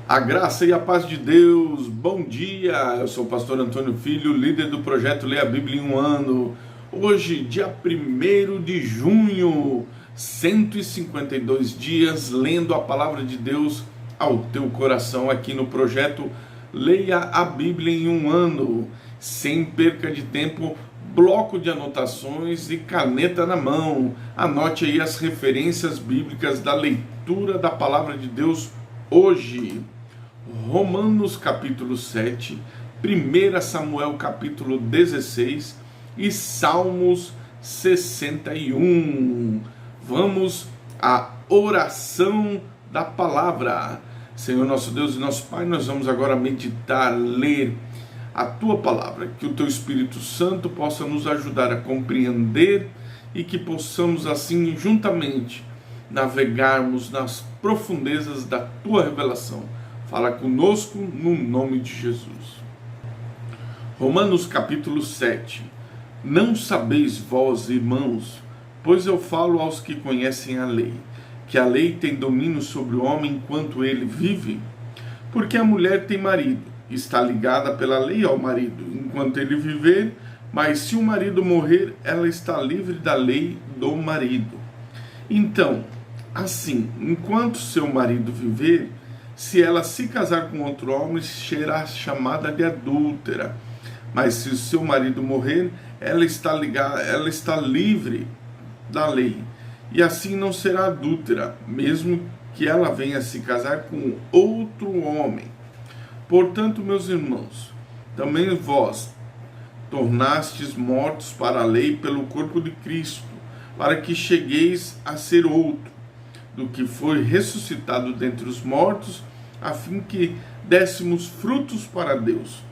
A graça e a paz de Deus, bom dia! Eu sou o pastor Antônio Filho, líder do projeto Leia a Bíblia em um Ano. Hoje, dia 1º de junho, 152 dias lendo a palavra de Deus ao teu coração aqui no projeto Leia a Bíblia em um Ano. Sem perca de tempo, bloco de anotações e caneta na mão. Anote aí as referências bíblicas da leitura da palavra de Deus hoje. Romanos capítulo 7, 1 Samuel capítulo 16 e Salmos 61. Vamos à oração da palavra. Senhor nosso Deus e nosso Pai, nós vamos agora meditar, ler a Tua palavra, que o Teu Espírito Santo possa nos ajudar a compreender e que possamos assim juntamente navegarmos nas profundezas da Tua revelação. Fala conosco no nome de Jesus. Romanos capítulo 7. Não sabeis vós, irmãos, pois eu falo aos que conhecem a lei, que a lei tem domínio sobre o homem enquanto ele vive? Porque a mulher tem marido, está ligada pela lei ao marido, enquanto ele viver, mas se o marido morrer, ela está livre da lei do marido. Então, assim, enquanto seu marido viver, se ela se casar com outro homem, será chamada de adúltera. Mas se o seu marido morrer, ela está livre da lei. E assim não será adúltera, mesmo que ela venha se casar com outro homem. Portanto, meus irmãos, também vós tornastes mortos para a lei pelo corpo de Cristo, para que chegueis a ser outro, do que foi ressuscitado dentre os mortos, a fim que dessemos frutos para Deus.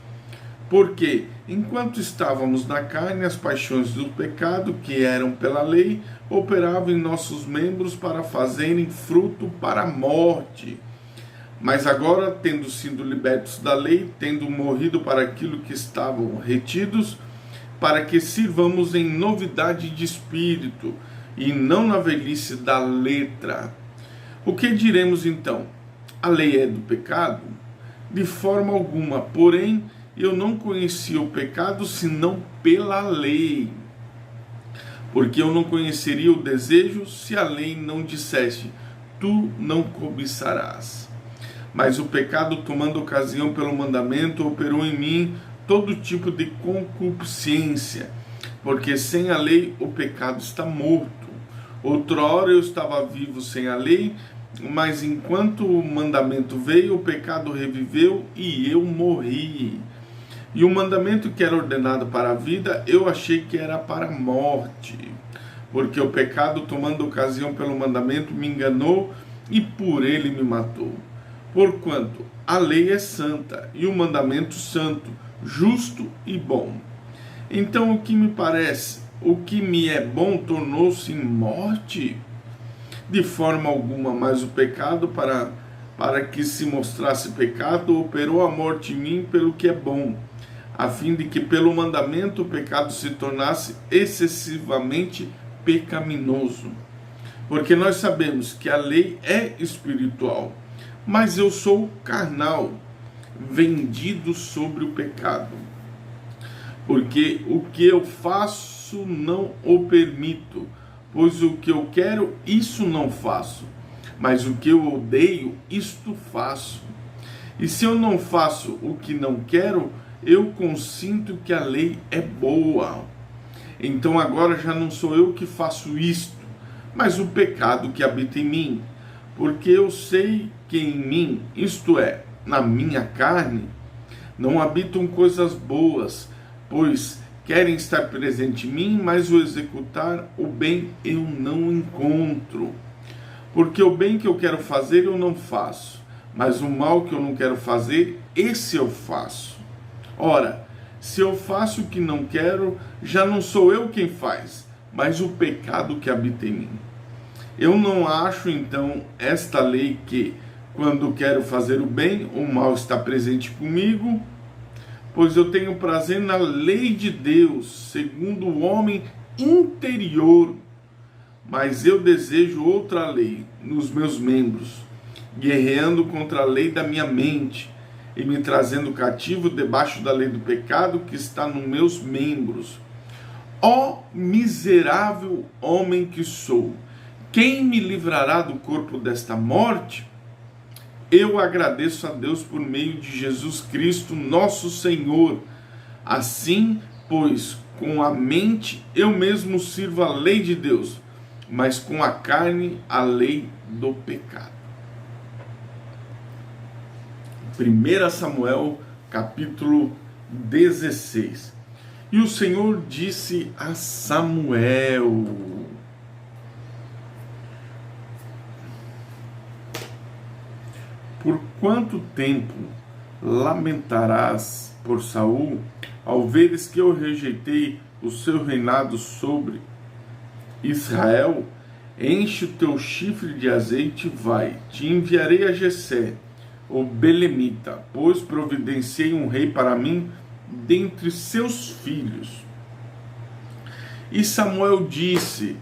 Porque, enquanto estávamos na carne, as paixões do pecado, que eram pela lei, operavam em nossos membros para fazerem fruto para a morte. Mas agora, tendo sido libertos da lei, tendo morrido para aquilo que estavam retidos, para que sirvamos em novidade de espírito, e não na velhice da letra. O que diremos então? A lei é do pecado? De forma alguma, porém, eu não conhecia o pecado senão pela lei. Porque eu não conheceria o desejo se a lei não dissesse, tu não cobiçarás. Mas o pecado, tomando ocasião pelo mandamento, operou em mim todo tipo de concupiscência, porque sem a lei o pecado está morto. Outrora eu estava vivo sem a lei, mas enquanto o mandamento veio, o pecado reviveu e eu morri. E o mandamento que era ordenado para a vida, eu achei que era para a morte, porque o pecado, tomando ocasião pelo mandamento, me enganou e por ele me matou. Porquanto a lei é santa e o mandamento santo, justo e bom. Então o que me parece, o que me é bom tornou-se morte? De forma alguma, mas o pecado, para que se mostrasse pecado, operou a morte em mim pelo que é bom, a fim de que pelo mandamento o pecado se tornasse excessivamente pecaminoso. Porque nós sabemos que a lei é espiritual, mas eu sou carnal, vendido sobre o pecado. Porque o que eu faço não o permito, pois o que eu quero, isso não faço, mas o que eu odeio, isto faço. E se eu não faço o que não quero, eu consinto que a lei é boa. Então agora já não sou eu que faço isto, mas o pecado que habita em mim. Porque eu sei que em mim, isto é, na minha carne, não habitam coisas boas, pois querem estar presente em mim, mas o executar o bem eu não encontro. Porque o bem que eu quero fazer eu não faço, mas o mal que eu não quero fazer, esse eu faço. Ora, se eu faço o que não quero, já não sou eu quem faz, mas o pecado que habita em mim. Eu não acho então esta lei que, quando quero fazer o bem, o mal está presente comigo, pois eu tenho prazer na lei de Deus, segundo o homem interior, mas eu desejo outra lei nos meus membros, guerreando contra a lei da minha mente e me trazendo cativo debaixo da lei do pecado que está nos meus membros. Ó miserável homem que sou, quem me livrará do corpo desta morte? Eu agradeço a Deus por meio de Jesus Cristo, nosso Senhor. Assim, pois, com a mente eu mesmo sirvo a lei de Deus, mas com a carne a lei do pecado. 1 Samuel, capítulo 16. E o Senhor disse a Samuel: por quanto tempo lamentarás por Saul, ao veres que eu rejeitei o seu reinado sobre Israel? Enche o teu chifre de azeite e vai, te enviarei a Jessé, o belemita, pois providenciei um rei para mim dentre seus filhos. E Samuel disse: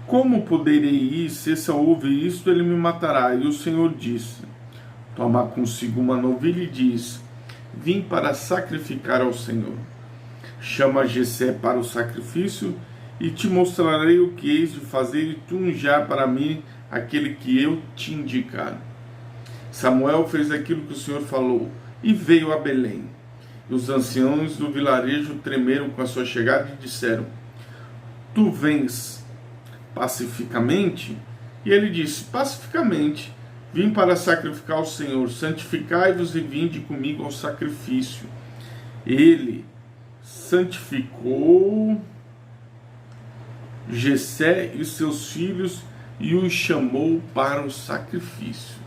como poderei ir? Se Saul ouvir isto, ele me matará. E o Senhor disse: toma consigo uma novilha e diz: vim para sacrificar ao Senhor. Chama Jessé para o sacrifício e te mostrarei o que eis de fazer, e tu unjar para mim aquele que eu te indicar. Samuel fez aquilo que o Senhor falou e veio a Belém. E os anciãos do vilarejo tremeram com a sua chegada e disseram: tu vens pacificamente? E ele disse: pacificamente, vim para sacrificar ao Senhor. Santificai-vos e vinde comigo ao sacrifício. Ele santificou Jessé e seus filhos e os chamou para o sacrifício.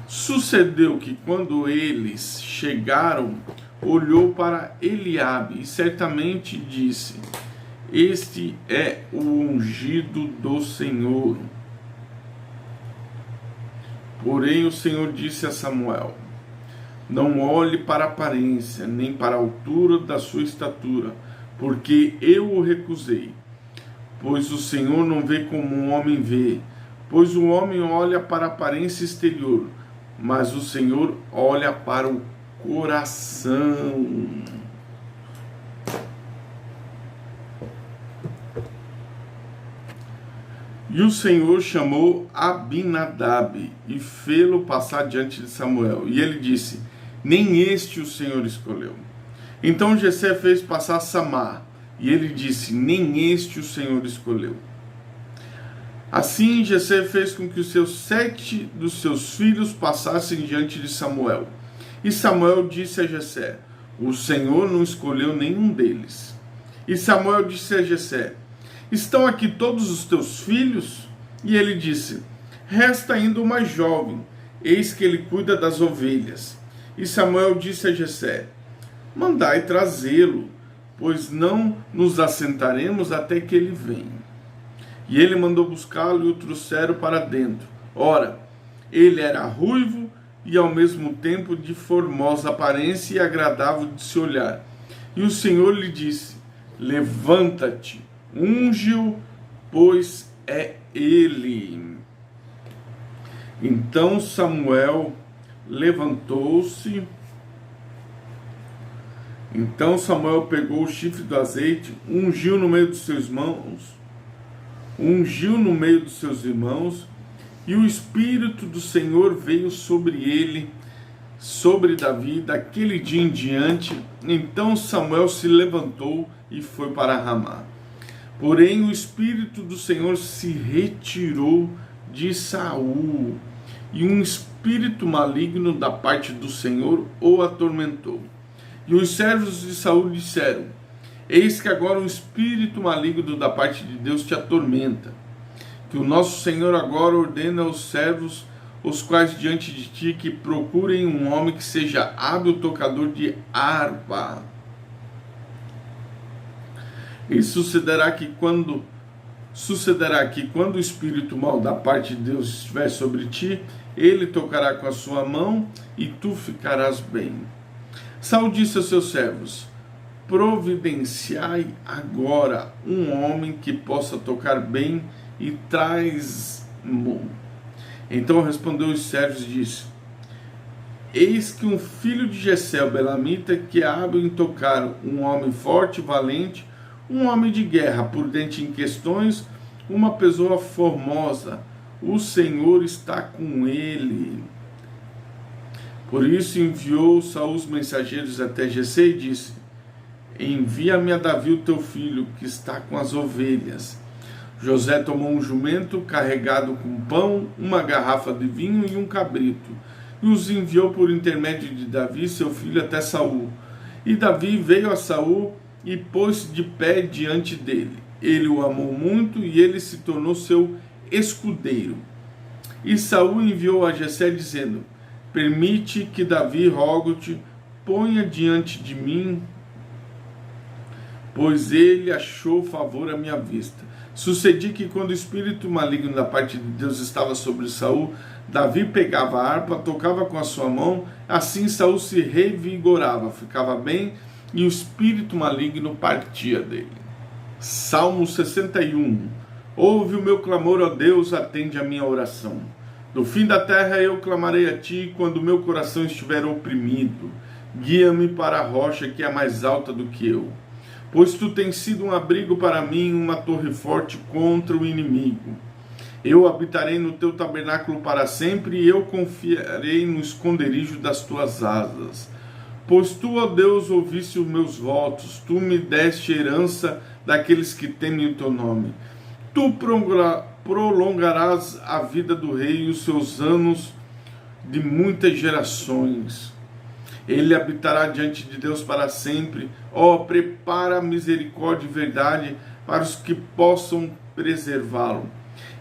Sucedeu que, quando eles chegaram, olhou para Eliabe e certamente disse: este é o ungido do Senhor. Porém o Senhor disse a Samuel: não olhe para a aparência, nem para a altura da sua estatura, porque eu o recusei. Pois o Senhor não vê como um homem vê, pois o homem olha para a aparência exterior, mas o Senhor olha para o coração. E o Senhor chamou Abinadab e fê-lo passar diante de Samuel. E ele disse: nem este o Senhor escolheu. Então Jessé fez passar Samar. E ele disse: nem este o Senhor escolheu. Assim Jessé fez com que os 7 dos seus filhos passassem diante de Samuel. E Samuel disse a Jessé: o Senhor não escolheu nenhum deles. E Samuel disse a Jessé: estão aqui todos os teus filhos? E ele disse: resta ainda o mais jovem, eis que ele cuida das ovelhas. E Samuel disse a Jessé: mandai trazê-lo, pois não nos assentaremos até que ele venha. E ele mandou buscá-lo e o trouxeram para dentro. Ora, ele era ruivo e ao mesmo tempo de formosa aparência e agradável de se olhar. E o Senhor lhe disse: levanta-te, unge-o, pois é ele. Então Samuel levantou-se. Então Samuel pegou o chifre do azeite, ungiu no meio dos seus irmãos, e o Espírito do Senhor veio sobre ele, sobre Davi, daquele dia em diante. Então Samuel se levantou e foi para Ramá. Porém o Espírito do Senhor se retirou de Saul, e um espírito maligno da parte do Senhor o atormentou. E os servos de Saul disseram: eis que agora um espírito maligno da parte de Deus te atormenta. Que o nosso Senhor agora ordena aos servos, os quais diante de ti, que procurem um homem que seja hábil tocador de harpa. E sucederá que quando o espírito mau da parte de Deus estiver sobre ti, ele tocará com a sua mão e tu ficarás bem. Saul disse aos seus servos: providenciai agora um homem que possa tocar bem e traz-mo. Então respondeu os servos e disse: eis que um filho de Jessé, o belamita, que é hábil em tocar, um homem forte, valente, um homem de guerra, prudente em questões, uma pessoa formosa, o Senhor está com ele. Por isso enviou Saul os mensageiros até Jessé e disse: envia-me a Davi o teu filho, que está com as ovelhas. José tomou um jumento carregado com pão, uma garrafa de vinho e um cabrito, e os enviou por intermédio de Davi, seu filho, até Saul. E Davi veio a Saul e pôs-se de pé diante dele. Ele o amou muito e ele se tornou seu escudeiro. E Saul enviou a Jessé dizendo: permite que Davi, rogo-te, ponha diante de mim, pois ele achou favor à minha vista. Sucedia que quando o espírito maligno da parte de Deus estava sobre Saul, Davi pegava a harpa, tocava com a sua mão, assim Saul se revigorava, ficava bem, e o espírito maligno partia dele. Salmo 61. Ouve o meu clamor, ó Deus, atende a minha oração. Do fim da terra eu clamarei a ti, quando o meu coração estiver oprimido. Guia-me para a rocha que é mais alta do que eu. Pois tu tens sido um abrigo para mim, uma torre forte contra o inimigo. Eu habitarei no teu tabernáculo para sempre, e eu confiarei no esconderijo das tuas asas. Pois tu, ó Deus, ouviste os meus votos, tu me deste herança daqueles que temem o teu nome. Tu prolongarás a vida do rei e os seus anos de muitas gerações. Ele habitará diante de Deus para sempre. Ó, prepara misericórdia e verdade para os que possam preservá-lo.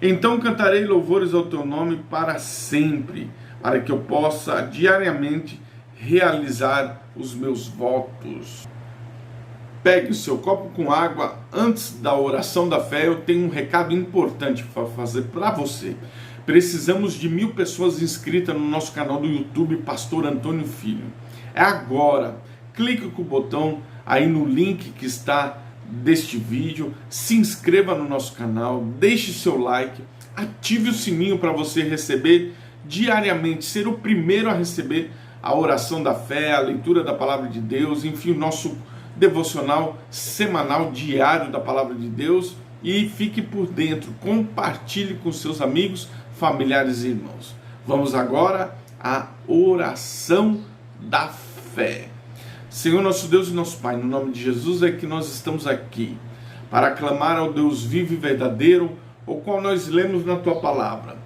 Então cantarei louvores ao teu nome para sempre, para que eu possa diariamente realizar os meus votos. Pegue o seu copo com água. Antes da oração da fé, eu tenho um recado importante para fazer para você. Precisamos de 1000 pessoas inscritas no nosso canal do YouTube, Pastor Antônio Filho. É agora. Clique com o botão aí no link que está deste vídeo, se inscreva no nosso canal, deixe seu like, ative o sininho para você receber diariamente, ser o primeiro a receber a oração da fé, a leitura da palavra de Deus, enfim, o nosso devocional semanal diário da palavra de Deus. E fique por dentro, compartilhe com seus amigos, familiares e irmãos. Vamos agora à oração da fé. Senhor nosso Deus e nosso Pai, no nome de Jesus é que nós estamos aqui para clamar ao Deus vivo e verdadeiro, o qual nós lemos na Tua palavra,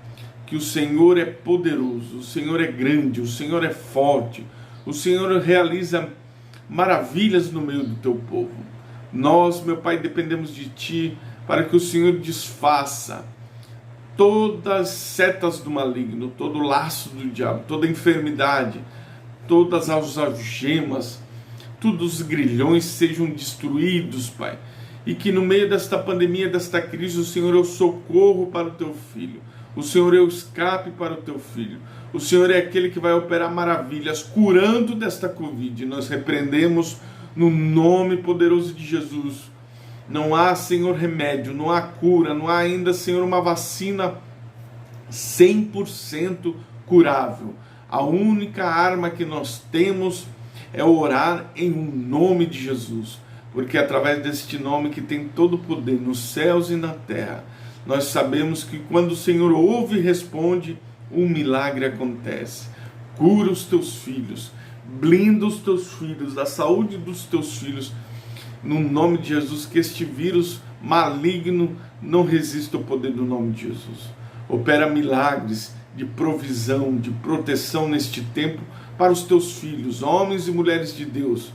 que o Senhor é poderoso, o Senhor é grande, o Senhor é forte, o Senhor realiza maravilhas no meio do Teu povo. Nós, meu Pai, dependemos de Ti para que o Senhor desfaça todas as setas do maligno, todo o laço do diabo, toda a enfermidade, todas as algemas, todos os grilhões sejam destruídos, Pai. E que no meio desta pandemia, desta crise, o Senhor é o socorro para o Teu Filho. O Senhor é o escape para o Teu Filho. O Senhor é aquele que vai operar maravilhas, curando desta Covid. Nós repreendemos no nome poderoso de Jesus. Não há, Senhor, remédio, não há cura, não há ainda, Senhor, uma vacina 100% curável. A única arma que nós temos é orar em nome de Jesus, porque é através deste nome que tem todo o poder nos céus e na terra. Nós sabemos que quando o Senhor ouve e responde, um milagre acontece. Cura os teus filhos, blinda os teus filhos, a saúde dos teus filhos, no nome de Jesus, que este vírus maligno não resista ao poder do nome de Jesus. Opera milagres de provisão, de proteção neste tempo para os teus filhos, homens e mulheres de Deus,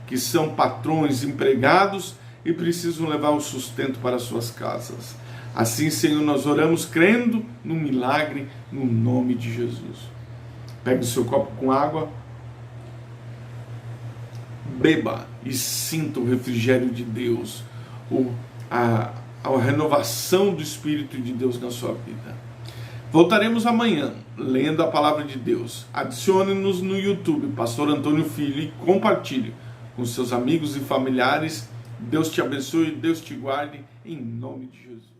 que são patrões, empregados e precisam levar o sustento para suas casas. Assim, Senhor, nós oramos crendo no milagre, no nome de Jesus. Pegue o seu copo com água, beba e sinta o refrigério de Deus, a renovação do Espírito de Deus na sua vida. Voltaremos amanhã, lendo a palavra de Deus. Adicione-nos no YouTube, Pastor Antônio Filho, e compartilhe com seus amigos e familiares. Deus te abençoe, Deus te guarde, em nome de Jesus.